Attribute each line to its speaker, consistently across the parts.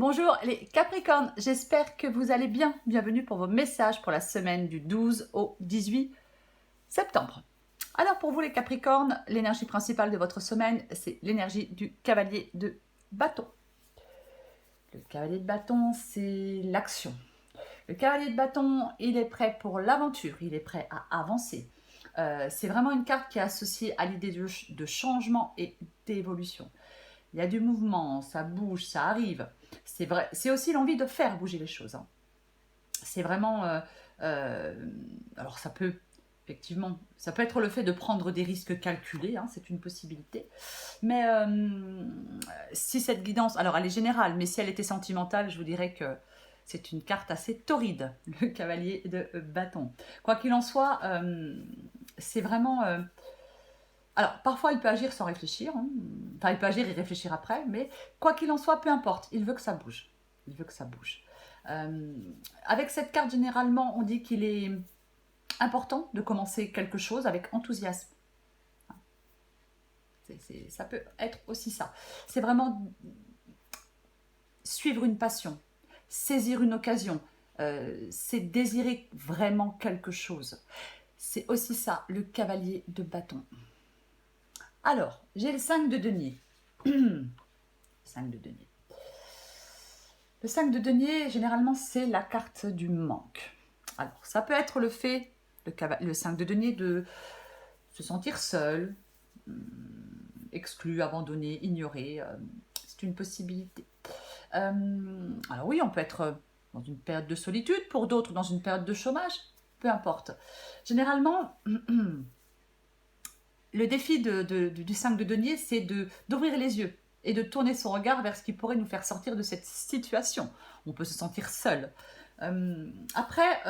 Speaker 1: Bonjour les Capricornes, j'espère que vous allez bien. Bienvenue pour vos messages pour la semaine du 12 au 18 septembre. Alors pour vous les Capricornes, l'énergie principale de votre semaine, c'est l'énergie du cavalier de bâton. Le cavalier de bâton, c'est l'action. Le cavalier de bâton, il est prêt pour l'aventure, il est prêt à avancer. C'est vraiment une carte qui est associée à l'idée de changement et d'évolution. Il y a du mouvement, ça bouge, ça arrive. C'est vrai, c'est aussi l'envie de faire bouger les choses. Hein. C'est vraiment... alors ça peut, effectivement, ça peut être le fait de prendre des risques calculés, hein, c'est une possibilité. Mais si cette guidance, alors elle est générale, mais si elle était sentimentale, je vous dirais que c'est une carte assez torride, le cavalier de bâton. Quoi qu'il en soit, c'est vraiment... alors, parfois, il peut agir sans réfléchir. Hein. Enfin, il peut agir et réfléchir après. Mais quoi qu'il en soit, peu importe. Il veut que ça bouge. Il veut que ça bouge. Avec cette carte, généralement, on dit qu'il est important de commencer quelque chose avec enthousiasme. Ça peut être aussi ça. C'est vraiment suivre une passion, saisir une occasion. C'est désirer vraiment quelque chose. C'est aussi ça, le cavalier de bâton. Alors, j'ai le 5 de denier. 5 de denier. Le 5 de denier, généralement, c'est la carte du manque. Alors, ça peut être le fait, le 5 de denier, de se sentir seul, exclu, abandonné, ignoré. C'est une possibilité. Alors oui, on peut être dans une période de solitude, pour d'autres dans une période de chômage, peu importe. Généralement... le défi du 5 de denier, c'est d'ouvrir les yeux et de tourner son regard vers ce qui pourrait nous faire sortir de cette situation. On peut se sentir seul. Après,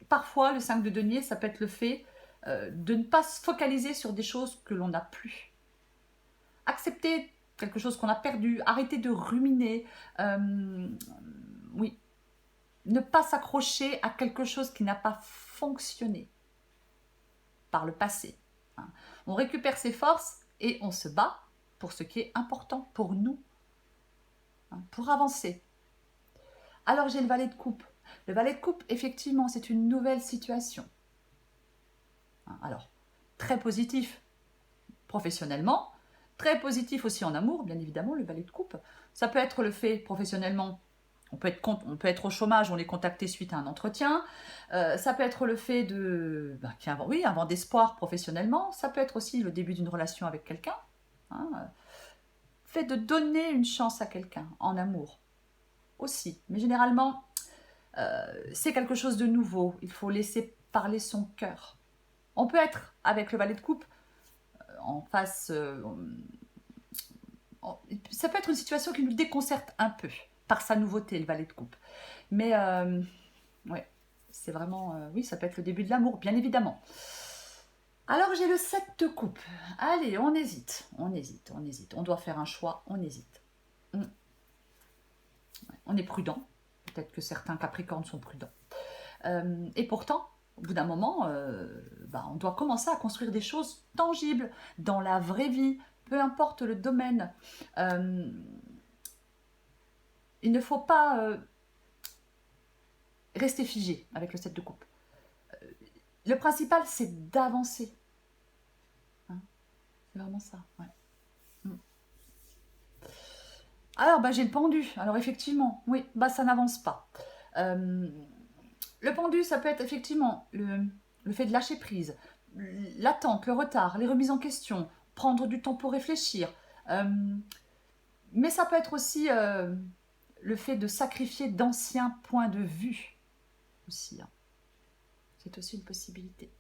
Speaker 1: parfois, le 5 de denier, ça peut être le fait de ne pas se focaliser sur des choses que l'on n'a plus. Accepter quelque chose qu'on a perdu, arrêter de ruminer. Oui, ne pas s'accrocher à quelque chose qui n'a pas fonctionné par le passé. On récupère ses forces et on se bat pour ce qui est important pour nous, pour avancer. Alors j'ai le valet de coupe. Le valet de coupe, effectivement, c'est une nouvelle situation. Alors, très positif professionnellement, très positif aussi en amour, bien évidemment, le valet de coupe. Ça peut être le fait professionnellement. On peut être au chômage, on est contacté suite à un entretien. Ça peut être le fait un vent d'espoir professionnellement. Ça peut être aussi le début d'une relation avec quelqu'un. Hein, fait de donner une chance à quelqu'un en amour aussi. Mais généralement, c'est quelque chose de nouveau. Il faut laisser parler son cœur. On peut être, avec le valet de coupe, en face... ça peut être une situation qui nous déconcerte un peu par sa nouveauté, le valet de coupe. Mais ouais, c'est vraiment... oui, ça peut être le début de l'amour, bien évidemment. Alors j'ai le 7 de coupe. Allez, on hésite. On doit faire un choix, on hésite. On est prudent. Peut-être que certains Capricornes sont prudents. Et pourtant, au bout d'un moment, on doit commencer à construire des choses tangibles dans la vraie vie, peu importe le domaine. Il ne faut pas rester figé avec le 7 de coupe. Le principal, c'est d'avancer. Hein, c'est vraiment ça. Ouais. Alors, j'ai le pendu. Alors, effectivement, oui, ça n'avance pas. Le pendu, ça peut être effectivement le fait de lâcher prise, l'attente, le retard, les remises en question, prendre du temps pour réfléchir. Mais ça peut être aussi le fait de sacrifier d'anciens points de vue aussi. Hein. C'est aussi une possibilité.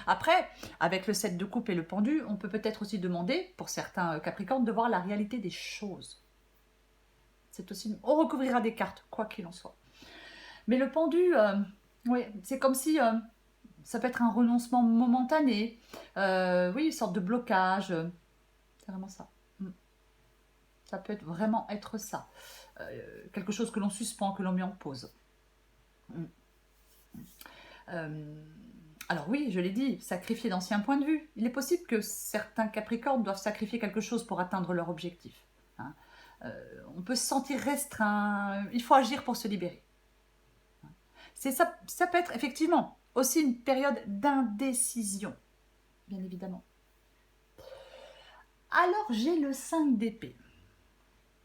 Speaker 1: Après, avec le 7 de coupe et le pendu, on peut peut-être aussi demander, pour certains Capricornes, de voir la réalité des choses. C'est aussi... On recouvrira des cartes, quoi qu'il en soit. Mais le pendu, oui, c'est comme si ça peut être un renoncement momentané, oui, une sorte de blocage. C'est vraiment ça. Ça peut vraiment être ça. Quelque chose que l'on suspend, que l'on met en pause. Alors oui, je l'ai dit, sacrifier d'anciens points de vue. Il est possible que certains Capricornes doivent sacrifier quelque chose pour atteindre leur objectif. Hein. On peut se sentir restreint. Il faut agir pour se libérer. Ça peut être effectivement aussi une période d'indécision, bien évidemment. Alors, j'ai le 5 d'épée.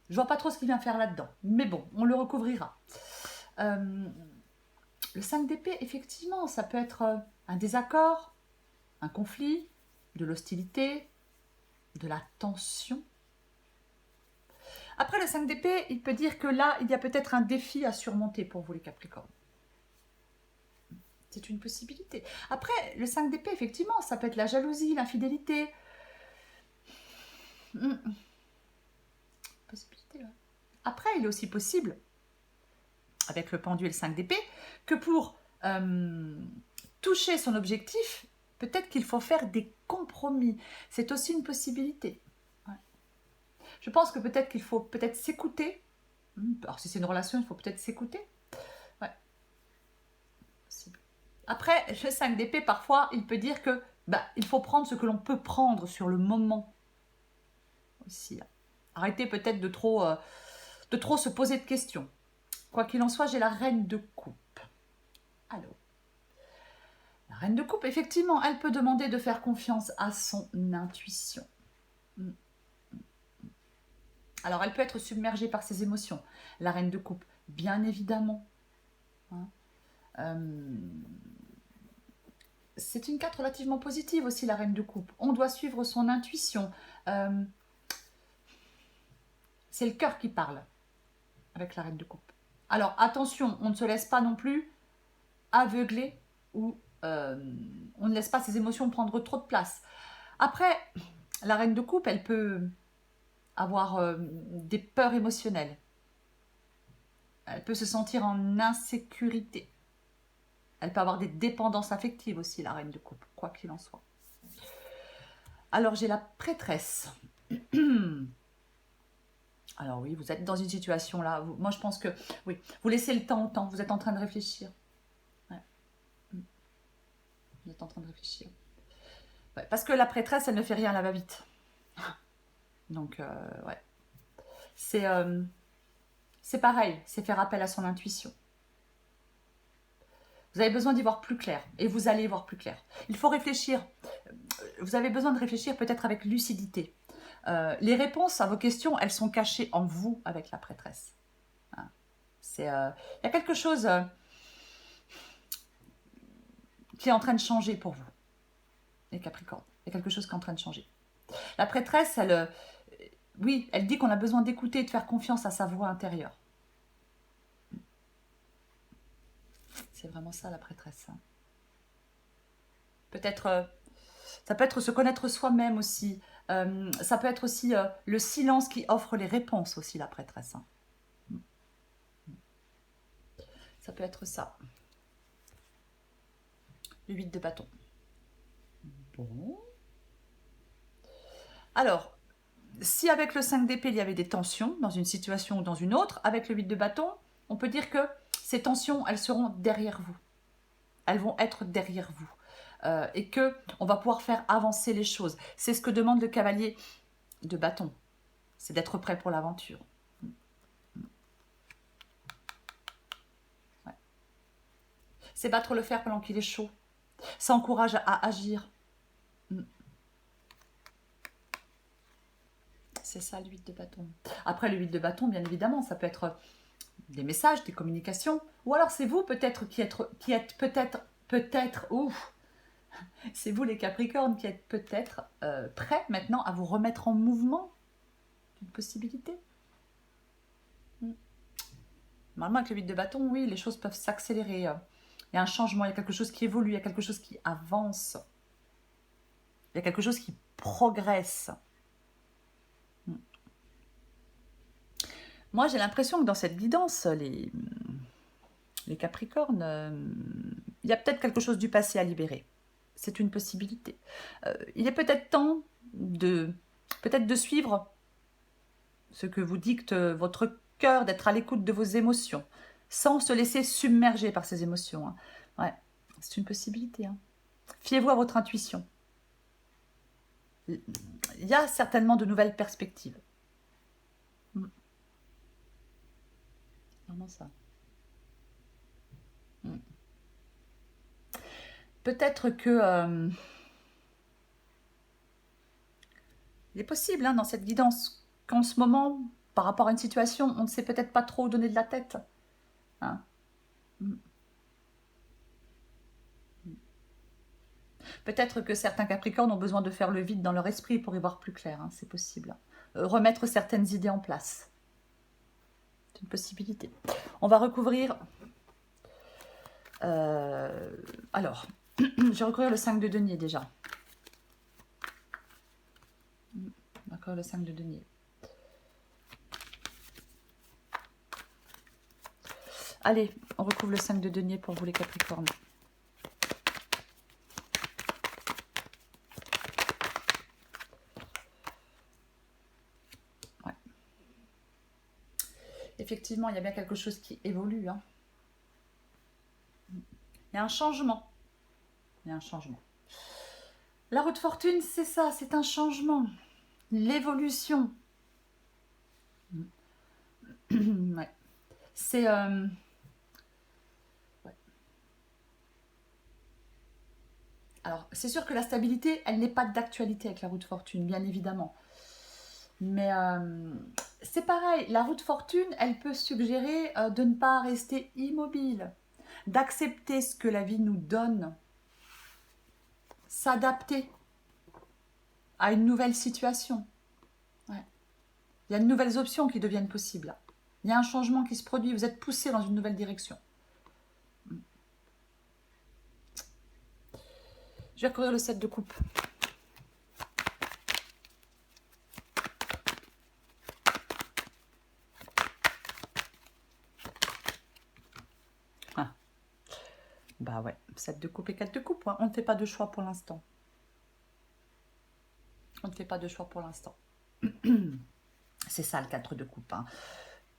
Speaker 1: Je vois pas trop ce qu'il vient faire là-dedans, mais bon, on le recouvrira. Le 5 d'épée, effectivement, ça peut être un désaccord, un conflit, de l'hostilité, de la tension. Après le 5 d'épée, il peut dire que là, il y a peut-être un défi à surmonter pour vous les Capricornes. C'est une possibilité. Après, le 5 d'épée, effectivement, ça peut être la jalousie, l'infidélité. Possibilité, ouais. Après, il est aussi possible, avec le pendule 5 d'épée, que pour toucher son objectif, peut-être qu'il faut faire des compromis. C'est aussi une possibilité. Ouais. Je pense que peut-être qu'il faut peut-être s'écouter. Alors si c'est une relation, il faut peut-être s'écouter. Ouais. Possible. Après, le 5 d'épée, parfois, il peut dire que il faut prendre ce que l'on peut prendre sur le moment. Aussi. Arrêtez peut-être de trop se poser de questions. Quoi qu'il en soit, j'ai la reine de coupe. Alors, la reine de coupe, effectivement, elle peut demander de faire confiance à son intuition. Alors, elle peut être submergée par ses émotions. La reine de coupe, bien évidemment. C'est une carte relativement positive aussi, la reine de coupe. On doit suivre son intuition. C'est le cœur qui parle avec la reine de coupe. Alors, attention, on ne se laisse pas non plus aveugler ou on ne laisse pas ses émotions prendre trop de place. Après, la reine de coupe, elle peut avoir des peurs émotionnelles. Elle peut se sentir en insécurité. Elle peut avoir des dépendances affectives aussi, la reine de coupe, quoi qu'il en soit. Alors, j'ai la prêtresse. Alors oui, vous êtes dans une situation là. Moi, je pense que oui, vous laissez le temps au temps. Vous êtes en train de réfléchir. Ouais. Vous êtes en train de réfléchir. Ouais, parce que la prêtresse, elle ne fait rien à la va-vite. Donc, ouais. C'est pareil, c'est faire appel à son intuition. Vous avez besoin d'y voir plus clair, et vous allez y voir plus clair. Il faut réfléchir. Vous avez besoin de réfléchir peut-être avec lucidité. Les réponses à vos questions, elles sont cachées en vous avec la prêtresse. Hein. Il y a quelque chose qui est en train de changer pour vous, les Capricornes. Il y a quelque chose qui est en train de changer. La prêtresse, oui, elle dit qu'on a besoin d'écouter et de faire confiance à sa voix intérieure. C'est vraiment ça, la prêtresse. Peut-être, ça peut être se connaître soi-même aussi. Ça peut être aussi le silence qui offre les réponses aussi, la prêtresse. Ça peut être ça. Le 8 de bâton. Bon. Alors, si avec le 5 d'épée, il y avait des tensions dans une situation ou dans une autre, avec le 8 de bâton, on peut dire que ces tensions, elles seront derrière vous. Elles vont être derrière vous. Et qu'on va pouvoir faire avancer les choses. C'est ce que demande le cavalier de bâton. C'est d'être prêt pour l'aventure. Ouais. C'est battre le fer pendant qu'il est chaud. Ça encourage à agir. C'est ça le 8 de bâton. Après le 8 de bâton, bien évidemment, ça peut être des messages, des communications. Ou alors c'est vous peut-être qui êtes peut-être, ouf, c'est vous les Capricornes qui êtes peut-être prêts maintenant à vous remettre en mouvement. Une possibilité. Normalement avec le 8 de bâton, oui, les choses peuvent s'accélérer. Il y a un changement, il y a quelque chose qui évolue, il y a quelque chose qui avance. Il y a quelque chose qui progresse. Moi, j'ai l'impression que dans cette guidance, les Capricornes, il y a peut-être quelque chose du passé à libérer. C'est une possibilité. Il est peut-être temps de suivre ce que vous dicte votre cœur, d'être à l'écoute de vos émotions, sans se laisser submerger par ces émotions. Hein. Ouais, c'est une possibilité. Hein. Fiez-vous à votre intuition. Il y a certainement de nouvelles perspectives. vraiment ça. Peut-être que... il est possible, hein, dans cette guidance, qu'en ce moment, par rapport à une situation, on ne sait peut-être pas trop où donner de la tête. Hein. Peut-être que certains Capricornes ont besoin de faire le vide dans leur esprit pour y voir plus clair, hein, c'est possible. Remettre certaines idées en place. C'est une possibilité. On va recouvrir... alors, je vais recouvrir le 5 de denier déjà. D'accord, le 5 de denier. Allez, on recouvre le 5 de denier pour vous les Capricornes. Ouais. Effectivement, il y a bien quelque chose qui évolue. Hein. Il y a un changement. Il y a un changement. La roue de fortune, c'est ça, c'est un changement. L'évolution. Ouais. C'est... ouais. Alors, c'est sûr que la stabilité, elle n'est pas d'actualité avec la roue de fortune, bien évidemment. Mais c'est pareil, la roue de fortune, elle peut suggérer de ne pas rester immobile, d'accepter ce que la vie nous donne, s'adapter à une nouvelle situation. Ouais. Il y a de nouvelles options qui deviennent possibles. Il y a un changement qui se produit, vous êtes poussé dans une nouvelle direction. Je vais recouvrir le 7 de coupe. Ah. Bah ouais, 7 de coupe et 4 de coupe. Hein. On ne fait pas de choix pour l'instant. On ne fait pas de choix pour l'instant. C'est ça le 4 de coupe. Hein.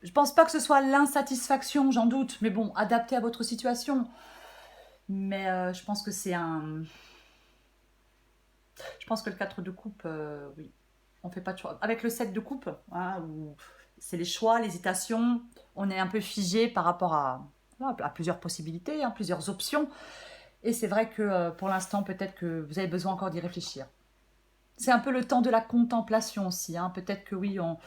Speaker 1: Je pense pas que ce soit l'insatisfaction, j'en doute. Mais bon, adapté à votre situation. Mais je pense que c'est un... Je pense que le 4 de coupe, oui. On fait pas de choix. Avec le 7 de coupe, hein, où c'est les choix, l'hésitation, on est un peu figé par rapport à plusieurs possibilités, hein, plusieurs options. Et c'est vrai que pour l'instant, peut-être que vous avez besoin encore d'y réfléchir. C'est un peu le temps de la contemplation aussi. Hein. Peut-être que oui, on...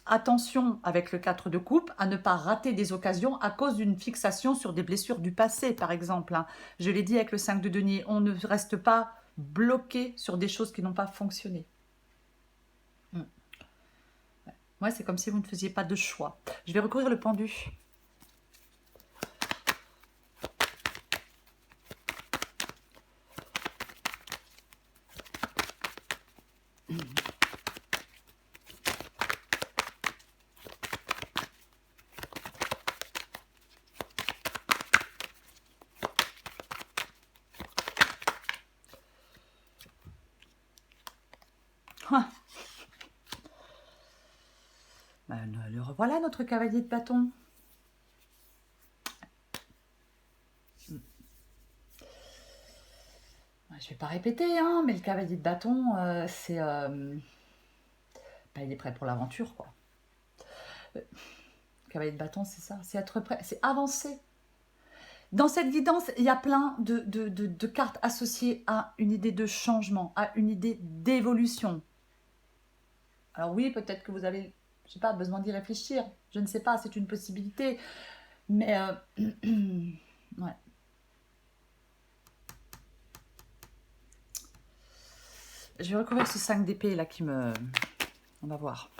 Speaker 1: Attention avec le 4 de coupe à ne pas rater des occasions à cause d'une fixation sur des blessures du passé, par exemple. Hein. Je l'ai dit avec le 5 de denier, on ne reste pas bloqué sur des choses qui n'ont pas fonctionné. Ouais, c'est comme si vous ne faisiez pas de choix. Je vais recouvrir le pendu. Le revoilà, notre cavalier de bâton. Je ne vais pas répéter, hein, mais le cavalier de bâton, c'est... il est prêt pour l'aventure, quoi. Le cavalier de bâton, c'est ça, c'est être prêt, c'est avancer. Dans cette guidance, il y a plein de cartes associées à une idée de changement, à une idée d'évolution. Alors oui, peut-être que vous avez, je sais pas, besoin d'y réfléchir. Je ne sais pas, c'est une possibilité. Mais, ouais. Je vais recouvrir ce 5 d'épée là qui me... On va voir.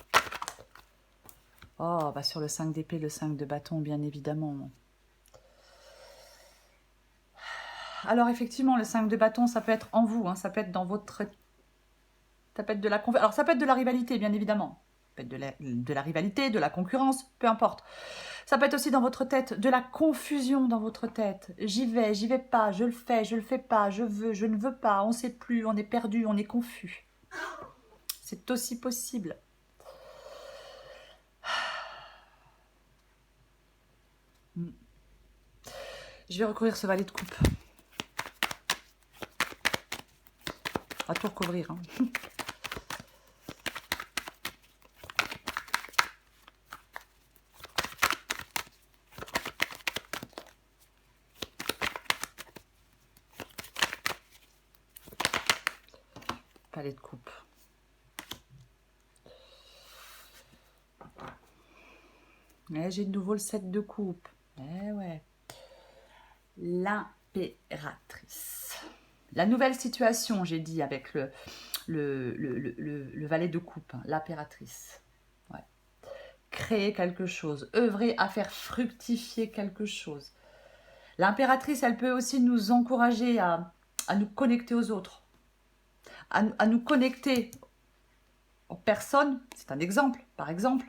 Speaker 1: Oh, bah sur le 5 d'épée, le 5 de bâton, bien évidemment. Alors effectivement, le 5 de bâton, ça peut être en vous, hein, ça peut être dans votre... Ça peut être de la... Alors ça peut être de la rivalité, bien évidemment. Ça peut être de la rivalité, de la concurrence, peu importe. Ça peut être aussi dans votre tête, de la confusion dans votre tête. J'y vais pas, je le fais pas, je veux, je ne veux pas, on ne sait plus, on est perdu, on est confus. C'est aussi possible. Je vais recouvrir ce valet de coupe. On va tout recouvrir. Hein. palais de coupe. J'ai de nouveau le 7 de coupe. Ouais. L'impératrice. La nouvelle situation, j'ai dit, avec le valet de coupe, hein, l'impératrice. Ouais. Créer quelque chose, œuvrer à faire fructifier quelque chose. L'impératrice, elle peut aussi nous encourager à nous connecter aux autres, à nous connecter aux personnes. C'est un exemple, par exemple.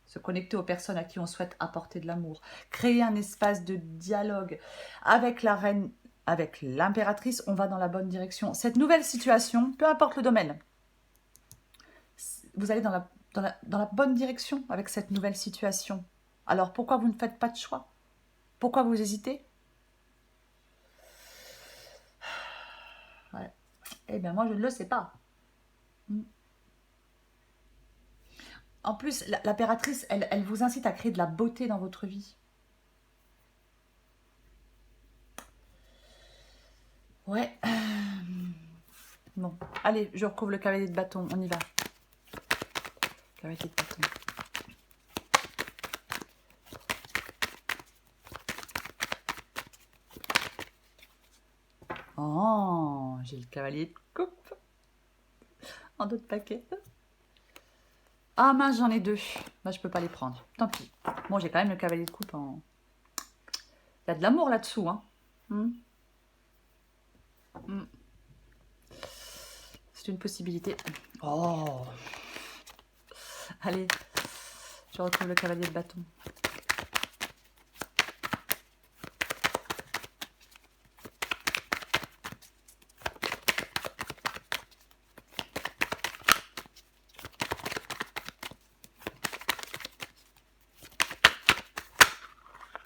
Speaker 1: Se connecter aux personnes à qui on souhaite apporter de l'amour. Créer un espace de dialogue. Avec la reine, avec l'impératrice, on va dans la bonne direction. Cette nouvelle situation, peu importe le domaine, vous allez dans la bonne direction avec cette nouvelle situation. Alors pourquoi vous ne faites pas de choix? Pourquoi vous hésitez? Ouais. Eh bien moi je ne le sais pas. En plus, l'impératrice, elle vous incite à créer de la beauté dans votre vie. Ouais. Bon, allez, je recouvre le cavalier de bâton, on y va. Cavalier de bâton. Oh, j'ai le cavalier de coupe. En d'autres paquets. Ah mince, j'en ai deux. Bah, je peux pas les prendre. Tant pis. Bon, j'ai quand même le cavalier de coupe en... Il y a de l'amour là-dessous, hein. C'est une possibilité. Oh. Allez, je retrouve le cavalier de bâton.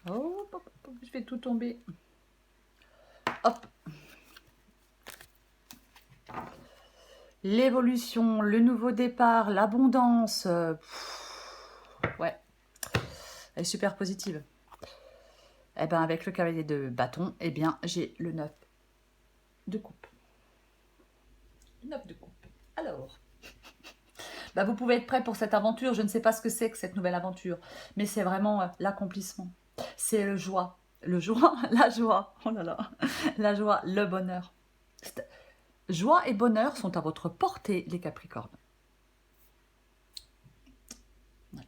Speaker 1: Oh, je vais tout tomber. Hop. L'évolution, le nouveau départ, l'abondance. Ouais. Elle est super positive. Eh bien, avec le cavalier de bâton, eh bien, j'ai le 9 de coupe. Le 9 de coupe. Alors, bah, vous pouvez être prêt pour cette aventure. Je ne sais pas ce que c'est que cette nouvelle aventure, mais c'est vraiment l'accomplissement. C'est le joie. Le joie, la joie. Oh là là. La joie, le bonheur. Joie et bonheur sont à votre portée, les Capricornes. Ouais.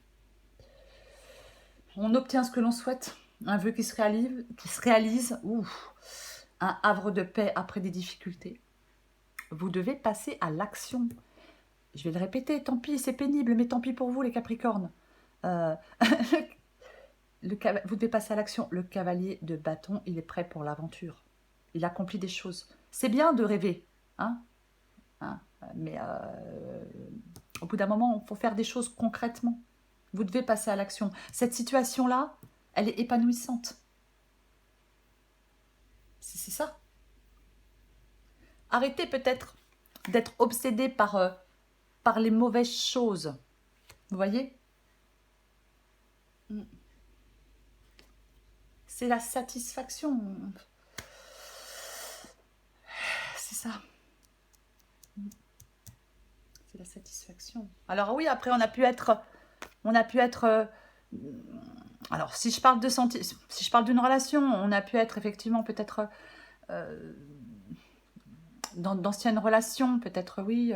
Speaker 1: On obtient ce que l'on souhaite. Un vœu qui se réalise. Ouf. Un havre de paix après des difficultés. Vous devez passer à l'action. Je vais le répéter, tant pis, c'est pénible, mais tant pis pour vous, les Capricornes. Vous devez passer à l'action. Le cavalier de bâton, il est prêt pour l'aventure. Il accomplit des choses. C'est bien de rêver, hein, mais au bout d'un moment, il faut faire des choses concrètement. Vous devez passer à l'action. Cette situation-là, elle est épanouissante. C'est ça. Arrêtez peut-être d'être obsédé par les mauvaises choses. Vous voyez? C'est la satisfaction. C'est ça. C'est la satisfaction. Alors oui, après on a pu être alors si je parle si je parle d'une relation, on a pu être effectivement peut-être dans d'anciennes relations, peut-être oui,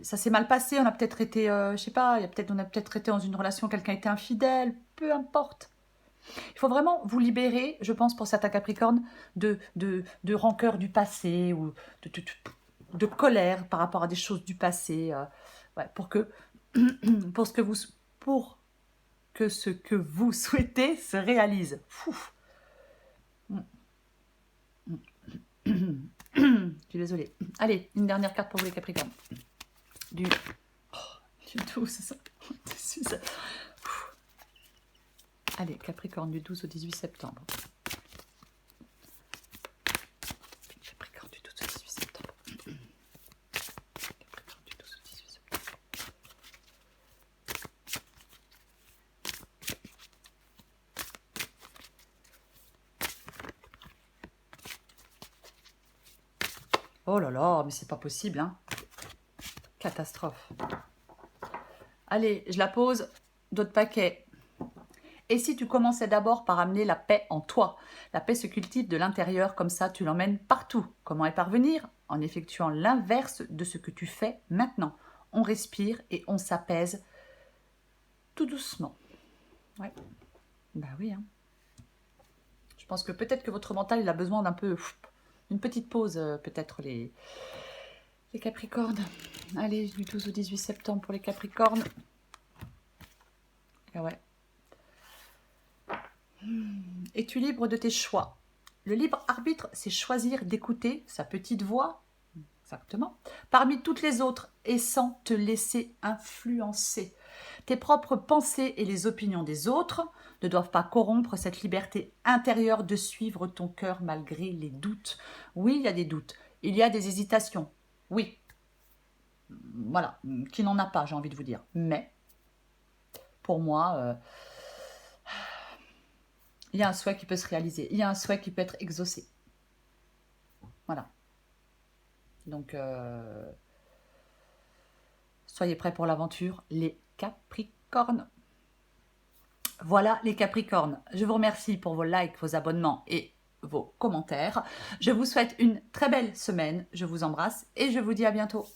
Speaker 1: ça s'est mal passé, on a peut-être été je sais pas, on a peut-être été dans une relation, quelqu'un était infidèle, peu importe. Il faut vraiment vous libérer, je pense, pour certains Capricornes, de rancœur du passé ou de colère par rapport à des choses du passé, ouais, pour que ce que vous souhaitez se réalise. Je suis désolée. Allez, une dernière carte pour vous les Capricornes. Du 12, c'est ça. Allez, Capricorne du 12 au 18 septembre. Capricorne du 12 au 18 septembre. Capricorne du 12 au 18 septembre. Oh là là, mais c'est pas possible, hein. Catastrophe. Allez, je la pose. D'autres paquets. Et si tu commençais d'abord par amener la paix en toi? La paix se cultive de l'intérieur, comme ça tu l'emmènes partout. Comment y parvenir? En effectuant l'inverse de ce que tu fais maintenant. On respire et on s'apaise tout doucement. Ouais. Bah oui, hein. Je pense que peut-être que votre mental, il a besoin d'un peu... Une petite pause, peut-être, les Capricornes. Allez, du 12 au 18 septembre pour les Capricornes. Et ouais. Es-tu libre de tes choix? Le libre arbitre, c'est choisir d'écouter sa petite voix, exactement, parmi toutes les autres et sans te laisser influencer. Tes propres pensées et les opinions des autres ne doivent pas corrompre cette liberté intérieure de suivre ton cœur malgré les doutes. Oui, il y a des doutes, il y a des hésitations, oui. Voilà, qui n'en a pas, j'ai envie de vous dire. Mais, pour moi, il y a un souhait qui peut se réaliser, il y a un souhait qui peut être exaucé. Voilà. Donc, soyez prêts pour l'aventure, les Capricornes. Voilà les Capricornes. Je vous remercie pour vos likes, vos abonnements et vos commentaires. Je vous souhaite une très belle semaine. Je vous embrasse et je vous dis à bientôt.